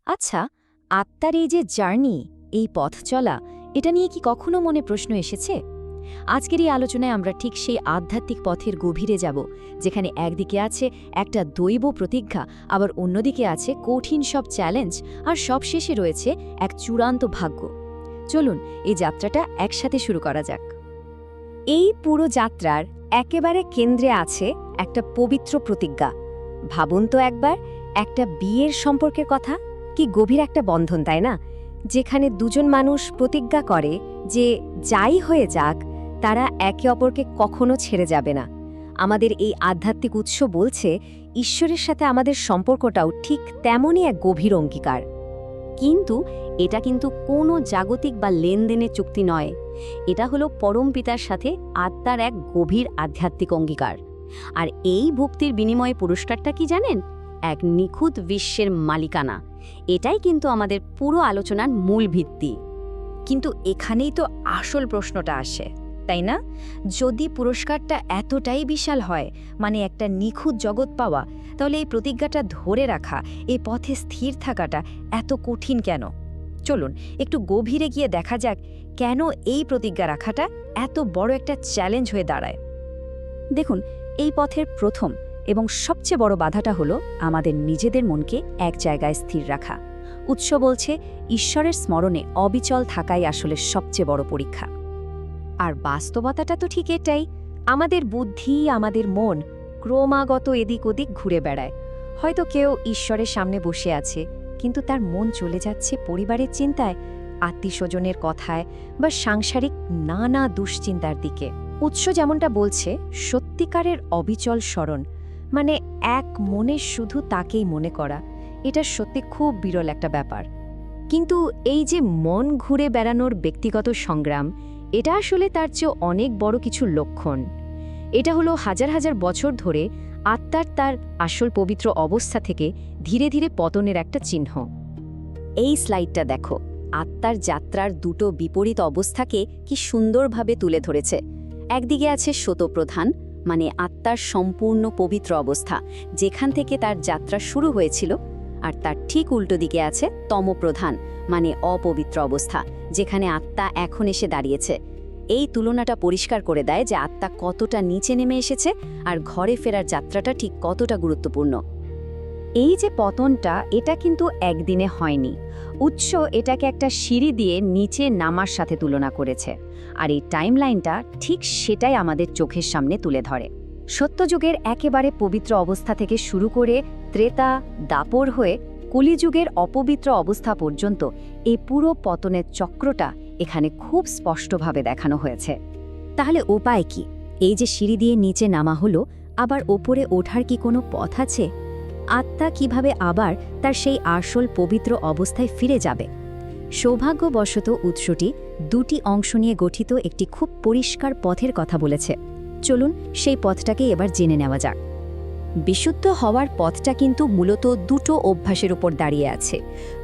আচ্ছা, আত্মার এই যে জার্নি, এই পথ চলা, এটা নিয়ে কি কখনো মনে প্রশ্ন এসেছে? আজকের এই আলোচনায় আমরা ঠিক সেই আধ্যাত্মিক পথের গভীরে যাব, যেখানে একদিকে আছে একটা দৈব প্রতিজ্ঞা, আবার অন্যদিকে আছে কঠিন সব চ্যালেঞ্জ, আর সবশেষে রয়েছে এক চূড়ান্ত ভাগ্য। চলুন এই যাত্রাটা একসাথে শুরু করা যাক। এই পুরো যাত্রার একেবারে কেন্দ্রে আছে একটা পবিত্র প্রতিজ্ঞা। ভাবুন তো একবার, একটা বিয়ের সম্পর্কের কথা। কি গভীর একটা বন্ধন, তাই না? যেখানে দুজন মানুষ প্রতিজ্ঞা করে যে যাই হয়ে যাক, তারা একে অপরকে কখনো ছেড়ে যাবে না। আমাদের এই আধ্যাত্মিক উৎস বলছে ঈশ্বরের সাথে আমাদের সম্পর্কটাও ঠিক তেমনই এক গভীর অঙ্গীকার। কিন্তু এটা কিন্তু কোনো জাগতিক বা লেনদেনের চুক্তি নয়। এটা হলো পরম পিতার সাথে আত্মার এক গভীর আধ্যাত্মিক অঙ্গীকার। আর এই ভক্তির বিনিময়ে পুরস্কারটা কি জানেন? এক নিখুঁত বিশ্বের মালিকানা। এটাই কিন্তু আমাদের পুরো আলোচনার মূল ভিত্তি। কিন্তু এখানেই তো আসল প্রশ্নটা আসে, তাই না? যদি পুরস্কারটা এতটাই বিশাল হয়, মানে একটা নিখুঁত জগৎ পাওয়া, তাহলে এই প্রতিজ্ঞাটা ধরে রাখা, এই পথে স্থির থাকাটা এত কঠিন কেন? চলুন একটু গভীরে গিয়ে দেখা যাক কেন এই প্রতিজ্ঞা রাখাটা এত বড় একটা চ্যালেঞ্জ হয়ে দাঁড়ায়। দেখুন, এই পথের প্রথম এবং সবচেয়ে বড় বাধাটা হলো আমাদের নিজেদের মনকে এক জায়গায় স্থির রাখা। উৎস বলছে ঈশ্বরের স্মরণে অবিচল থাকাই আসলে সবচেয়ে বড় পরীক্ষা। আর বাস্তবতাটা তো ঠিক এটাই। আমাদের বুদ্ধি, আমাদের মন ক্রমাগত এদিক ওদিক ঘুরে বেড়ায়। হয়তো কেউ ঈশ্বরের সামনে বসে আছে, কিন্তু তার মন চলে যাচ্ছে পরিবারের চিন্তায়, আত্মীয়স্বজনের কথায় বা সাংসারিক নানা দুশ্চিন্তার দিকে। উৎস যেমনটা বলছে, সত্যিকারের অবিচল স্মরণ, মানে এক মনে শুধু তাকেই মনে করা, এটা সত্যি খুব বিরল একটা ব্যাপার। কিন্তু এই যে মন ঘুরে বেড়ানোর ব্যক্তিগত সংগ্রাম, এটা আসলে তার চেয়েও অনেক বড় কিছু লক্ষণ। এটা হলো হাজার হাজার বছর ধরে আত্মার তার আসল পবিত্র অবস্থা থেকে ধীরে ধীরে পতনের একটা চিহ্ন। এই স্লাইডটা দেখো, আত্মার যাত্রার দুটো বিপরীত অবস্থাকে কি সুন্দরভাবে তুলে ধরেছে। একদিকে আছে শতপ্রধান, মানে আত্মার সম্পূর্ণ পবিত্র অবস্থা, যেখান থেকে তার যাত্রা শুরু হয়েছিল, আর তার ঠিক উল্টো দিকে আছে তমপ্রধান, মানে অপবিত্র অবস্থা, যেখানে আত্মা এখন এসে দাঁড়িয়েছে। এই তুলনাটা পরিষ্কার করে দেয় যে আত্মা কতটা নিচে নেমে এসেছে আর ঘরে ফেরার যাত্রাটা ঠিক কতটা গুরুত্বপূর্ণ। এই যে পতনটা, এটা কিন্তু একদিনে হয়নি। উৎস এটাকে একটা সিঁড়ি দিয়ে নিচে নামার সাথে তুলনা করেছে, আর এই টাইমলাইনটা ঠিক সেটাই আমাদের চোখের সামনে তুলে ধরে। সত্যযুগের একেবারে পবিত্র অবস্থা থেকে শুরু করে ত্রেতা, দাপর হয়ে কলিযুগের অপবিত্র অবস্থা পর্যন্ত এই পুরো পতনের চক্রটা এখানে খুব স্পষ্টভাবে দেখানো হয়েছে। তাহলে উপায় কি? এই যে সিঁড়ি দিয়ে নিচে নামা হলো, আবার ওপরে ওঠার কি কোনো পথ আছে? আত্মা কিভাবে আবার তার সেই আসল পবিত্র অবস্থায় ফিরে যাবে? সৌভাগ্যবশত উৎসটি দুটি অংশ নিয়ে গঠিত একটি খুব পরিষ্কার পথের কথা বলেছে। চলুন সেই পথটাকে এবার জেনে নেওয়া যাক। বিশুদ্ধ হওয়ার পথটা কিন্তু মূলত দুটো অভ্যাসের উপর দাঁড়িয়ে আছে।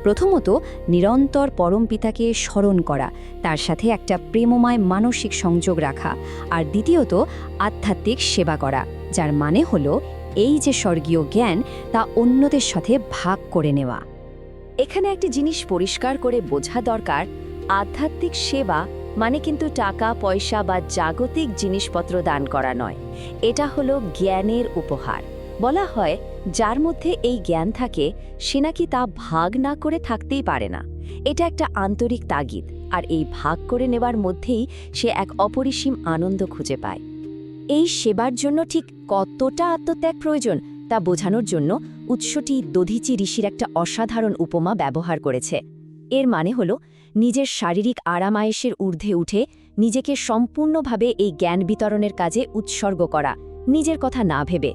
প্রথমত, নিরন্তর পরমপিতাকে স্মরণ করা, তার সাথে একটা প্রেমময় মানসিক সংযোগ রাখা, আর দ্বিতীয়ত আধ্যাত্মিক সেবা করা, যার মানে হলো এই যে স্বর্গীয় জ্ঞান, তা অন্যদের সাথে ভাগ করে নেওয়া। এখানে একটি জিনিস পরিষ্কার করে বোঝা দরকার, আধ্যাত্মিক সেবা মানে কিন্তু টাকা পয়সা বা জাগতিক জিনিসপত্র দান করা নয়। এটা হলো জ্ঞানের উপহার। বলা হয়, যার মধ্যে এই জ্ঞান থাকে সে নাকি তা ভাগ না করে থাকতেই পারে না। এটা একটা আন্তরিক তাগিদ, আর এই ভাগ করে নেবার মধ্যেই সে এক অপরিসীম আনন্দ খুঁজে পায়। এই সেবার জন্য ঠিক কতটা আত্মত্যাগ প্রয়োজন তা বোঝানোর জন্য উৎসটি দধীচি ঋষির একটা অসাধারণ উপমা ব্যবহার করেছে। এর মানে হলো, নিজের শারীরিক আরামায়েশের ঊর্ধ্বে উঠে নিজেকে সম্পূর্ণভাবে এই জ্ঞান বিতরণের কাজে উৎসর্গ করা, নিজের কথা না ভেবে।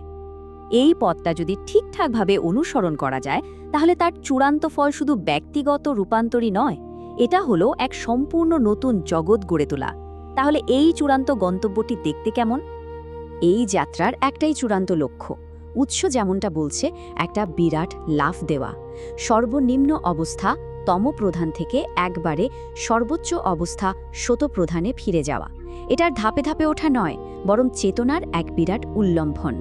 এই পথটা যদি ঠিকঠাকভাবে অনুসরণ করা যায়, তাহলে তার চূড়ান্ত ফল শুধু ব্যক্তিগত রূপান্তরই নয়, এটা হলো এক সম্পূর্ণ নতুন জগৎ গড়ে তোলা। তাহলে এই চূড়ান্ত গন্তব্যটি দেখতে কেমন? এই যাত্রার একটাই চূড়ান্ত লক্ষ্য। উৎস যেমনটা বলছে, একটা বিরাট লাফ দেওয়া, সর্বনিম্ন অবস্থা তমপ্রধান থেকে একবারে সর্বোচ্চ অবস্থা শতপ্রধানে ফিরে যাওয়া। এটার ধাপে ধাপে ওঠা নয়, বরং চেতনার এক বিরাট উল্লম্ঘন।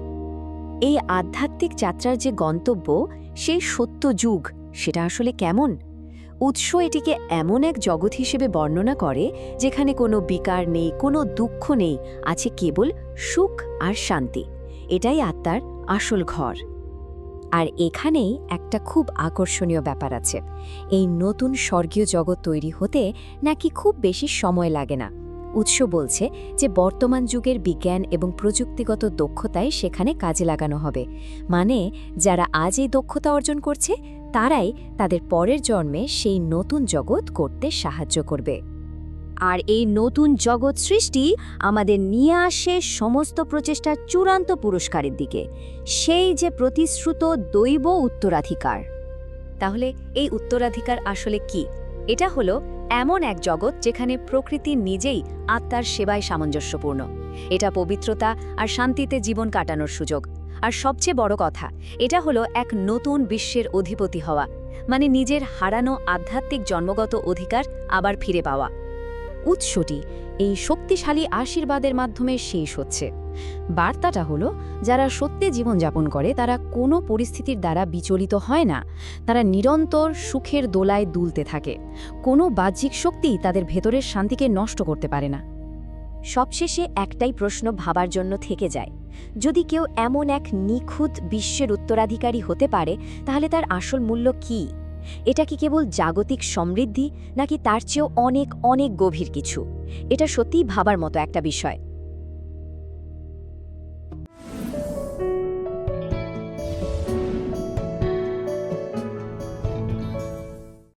এই আধ্যাত্মিক যাত্রার যে গন্তব্য, সেই সত্য যুগ, সেটা আসলে কেমন? উৎস এটিকে এমন এক জগৎ হিসেবে বর্ণনা করে যেখানে কোনো বিকার নেই, কোনো দুঃখ নেই, আছে কেবল সুখ আর শান্তি। এটাই আত্মার আসল ঘর। আর এখানেই একটা খুব আকর্ষণীয় ব্যাপার আছে। এই নতুন স্বর্গীয় জগৎ তৈরি হতে নাকি খুব বেশি সময় লাগে না। উৎস বলছে যে বর্তমান যুগের বিজ্ঞান এবং প্রযুক্তিগত দক্ষতায় সেখানে কাজে লাগানো হবে। মানে যারা আজ এই দক্ষতা অর্জন করছে তারাই তাদের পরের জন্মে সেই নতুন জগৎ করতে সাহায্য করবে। আর এই নতুন জগৎ সৃষ্টি আমাদের নিয়ে আসে সমস্ত প্রচেষ্টার চূড়ান্ত পুরস্কারের দিকে, সেই যে প্রতিশ্রুত দৈব উত্তরাধিকার। তাহলে এই উত্তরাধিকার আসলে কি? এটা হলো এমন এক জগৎ যেখানে প্রকৃতি নিজেই আত্মার সেবায় সামঞ্জস্যপূর্ণ। এটা পবিত্রতা আর শান্তিতে জীবন কাটানোর সুযোগ। আর সবচেয়ে বড় কথা, এটা হলো এক নতুন বিশ্বের অধিপতি হওয়া, মানে নিজের হারানো আধ্যাত্মিক জন্মগত অধিকার আবার ফিরে পাওয়া। উৎসটি এই শক্তিশালী আশীর্বাদের মাধ্যমে শেষ হচ্ছে। বার্তাটা হলো, যারা সত্যি জীবনযাপন করে তারা কোনো পরিস্থিতির দ্বারা বিচলিত হয় না। তারা নিরন্তর সুখের দোলায় দুলতে থাকে। কোনো বাহ্যিক শক্তি তাদের ভেতরের শান্তিকে নষ্ট করতে পারে না। সবশেষে একটাই প্রশ্ন ভাবার জন্য থেকে যায়, যদি কেউ এমন এক নিখুঁত বিশ্বের উত্তরাধিকারী হতে পারে তাহলে তার আসল মূল্য কী? এটা কি কেবল জাগতিক সমৃদ্ধি, নাকি তার চেয়েও অনেক অনেক গভীর কিছু? এটা সত্যিই ভাবার মতো একটা বিষয়।